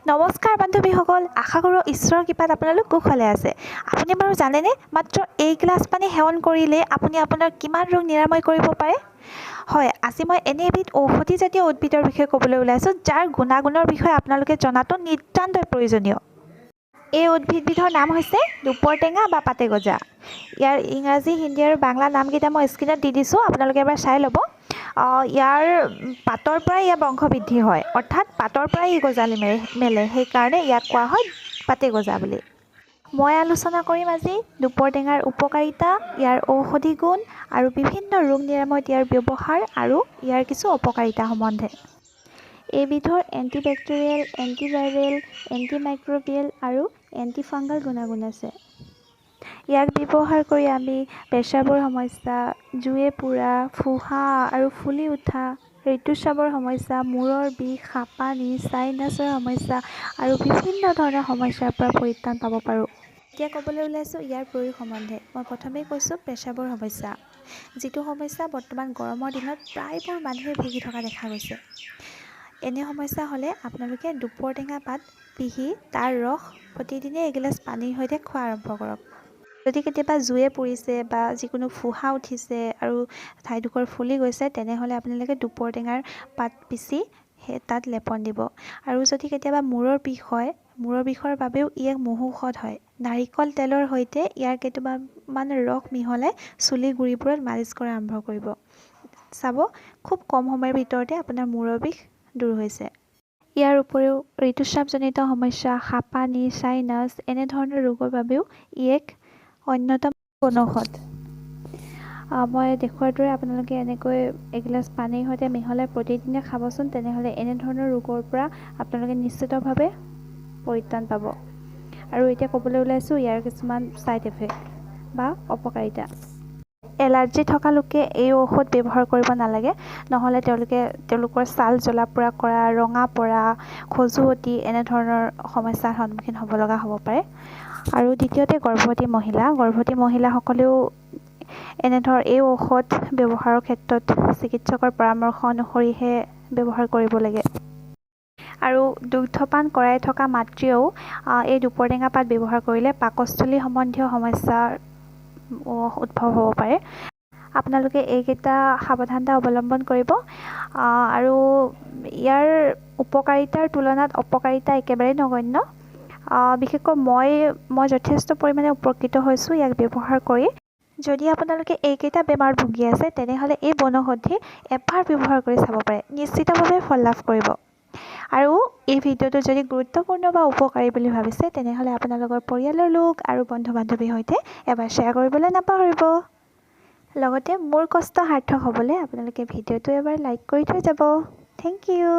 নমস্কাৰ বান্ধৱীসকল, আশা কৰোঁ ঈশ্বৰৰ কৃপাত আপোনালোক কুশলে আছে। আপুনি বাৰু জানেনে মাত্ৰ এগিলাচ পানী সেৱন কৰিলে আপুনি আপোনাৰ কিমান ৰোগ নিৰাময় কৰিব পাৰে? হয়, আজি মই এনে এবিধ ঔষধিজাতীয় উদ্ভিদৰ বিষয়ে ক'বলৈ ওলাইছোঁ, যাৰ গুণাগুণৰ বিষয়ে আপোনালোকে জনাটো নিতান্তই প্ৰয়োজনীয়। এই উদ্ভিদবিধৰ নাম হৈছে দুপৰটেঙা বা পাতেগজা। ইয়াৰ ইংৰাজী, হিন্দী আৰু বাংলা নামকেইটা মই স্ক্ৰীণত দি দিছোঁ, আপোনালোকে এবাৰ চাই ল'ব। ইয়াৰ পাতৰ পৰাই ইয়াৰ বংশবৃদ্ধি হয়, অৰ্থাৎ পাতৰ পৰাই ই গজালি মেলে, সেইকাৰণে ইয়াক কোৱা হয় পাতেগজা বুলি। মই আলোচনা কৰিম আজি দুপৰটেঙাৰ উপকাৰিতা, ইয়াৰ ঔষধি গুণ আৰু বিভিন্ন ৰোগ নিৰাময়ত ইয়াৰ ব্যৱহাৰ আৰু ইয়াৰ কিছু অপকাৰিতা সম্বন্ধে। এইবিধৰ এণ্টিবেক্টেৰিয়েল, এণ্টিভাইৰেল, এণ্টিমাইক্ৰবিয়েল আৰু এণ্টিফাংগাল গুণাগুণ আছে। ইয়াক ব্যৱহাৰ কৰি আমি পেচাবৰ সমস্যা, জুয়ে পোৰা, ফুহা আৰু ফুলি উঠা, ঋতুস্ৰাৱৰ সমস্যা, মূৰৰ বিষ, হাঁপানি, চাইনাছৰ সমস্যা আৰু বিভিন্ন ধৰণৰ সমস্যাৰ পৰা পৰিত্ৰাণ পাব পাৰোঁ। এতিয়া ক'বলৈ ওলাইছোঁ ইয়াৰ প্ৰয়োগ সম্বন্ধে। মই প্ৰথমেই কৈছোঁ পেচাবৰ সমস্যা, যিটো সমস্যা বৰ্তমান গৰমৰ দিনত প্ৰায়বোৰ মানুহে ভুগি থকা দেখা গৈছে। এনে সমস্যা হ'লে আপোনালোকে দুপৰটেঙা পাত পিহি তাৰ ৰস প্ৰতিদিনে এগিলাচ পানীৰ সৈতে খোৱা আৰম্ভ কৰক। যদি কেতিয়াবা জুয়ে পুৰিছে বা যিকোনো ফুহা উঠিছে আৰু ঠাইডোখৰ ফুলি গৈছে, তেনেহ'লে আপোনালোকে দুপৰটেঙাৰ পাত পিচি তাত লেপন দিব। আৰু যদি কেতিয়াবা মূৰৰ বিষ হয়, মূৰৰ বিষৰ বাবেও ই এক মহৌষধ হয়। নাৰিকল তেলৰ সৈতে ইয়াৰ কেইটামান ৰস মিহলাই চুলিৰ গুৰিবোৰত মালিচ কৰা আৰম্ভ কৰিব। চাব, খুব কম সময়ৰ ভিতৰতে আপোনাৰ মূৰৰ বিষ দূৰ হৈছে। ইয়াৰ উপৰিও ঋতুস্ৰাৱজনিত সমস্যা, হাঁপানি, চাইনাছ এনেধৰণৰ ৰোগৰ বাবেও ই এক অন্যতম বনৌষধ। মই দেখুৱাৰ দৰে আপোনালোকে এনেকৈ এগিলাচ পানীৰ সৈতে মিহলাই প্ৰতিদিনে খাবচোন, তেনেহ'লে এনেধৰণৰ ৰোগৰ পৰা আপোনালোকে নিশ্চিতভাৱে পৰিত্ৰাণ পাব। আৰু এতিয়া ক'বলৈ ওলাইছোঁ ইয়াৰ কিছুমান ছাইড ইফেক্ট বা অপকাৰিতা। এলাৰ্জি থকা লোকে এই ঔষধ ব্যৱহাৰ কৰিব নালাগে, নহ'লে তেওঁলোকৰ ছাল জ্বলা পোৰা কৰা, ৰঙা পৰা, খজুৱতি এনেধৰণৰ সমস্যাৰ সন্মুখীন হ'ব লগা হ'ব পাৰে। আৰু দ্বিতীয়তে গৰ্ভৱতী মহিলাসকলেও এই ঔষধ ব্যৱহাৰৰ ক্ষেত্ৰত চিকিৎসকৰ পৰামৰ্শ অনুসৰিহে ব্যৱহাৰ কৰিব লাগে। আৰু দুগ্ধপান কৰাই থকা মাতৃয়েও এই দুপৰটেঙা পাত ব্যৱহাৰ কৰিলে পাকস্থলী সম্বন্ধীয় সমস্যাৰ উদ্ভৱ হ'ব পাৰে। আপোনালোকে এইকেইটা সাৱধানতা অৱলম্বন কৰিব। আৰু ইয়াৰ উপকাৰিতাৰ তুলনাত অপকাৰিতা একেবাৰে নগণ্য। বিশেষকৈ মই যথেষ্ট পৰিমাণে উপকৃত হৈছোঁ ইয়াক ব্যৱহাৰ কৰি। যদি আপোনালোকে এইকেইটা বেমাৰ ভুগি আছে, তেনেহ'লে এই বনৌষধি এবাৰ ব্যৱহাৰ কৰি চাব পাৰে, নিশ্চিতভাৱে ফল লাভ কৰিব। আৰু এই ভিডিঅ'টো যদি গুৰুত্বপূৰ্ণ বা উপকাৰী বুলি ভাবিছে, তেনেহ'লে আপোনালোকৰ পৰিয়ালৰ লোক আৰু বন্ধু বান্ধৱীৰ সৈতে এবাৰ শ্বেয়াৰ কৰিবলৈ নাপাহৰিব। লগতে মোৰ কষ্ট সাৰ্থক হ'বলৈ আপোনালোকে ভিডিঅ'টো এবাৰ লাইক কৰি থৈ যাব। Thank U.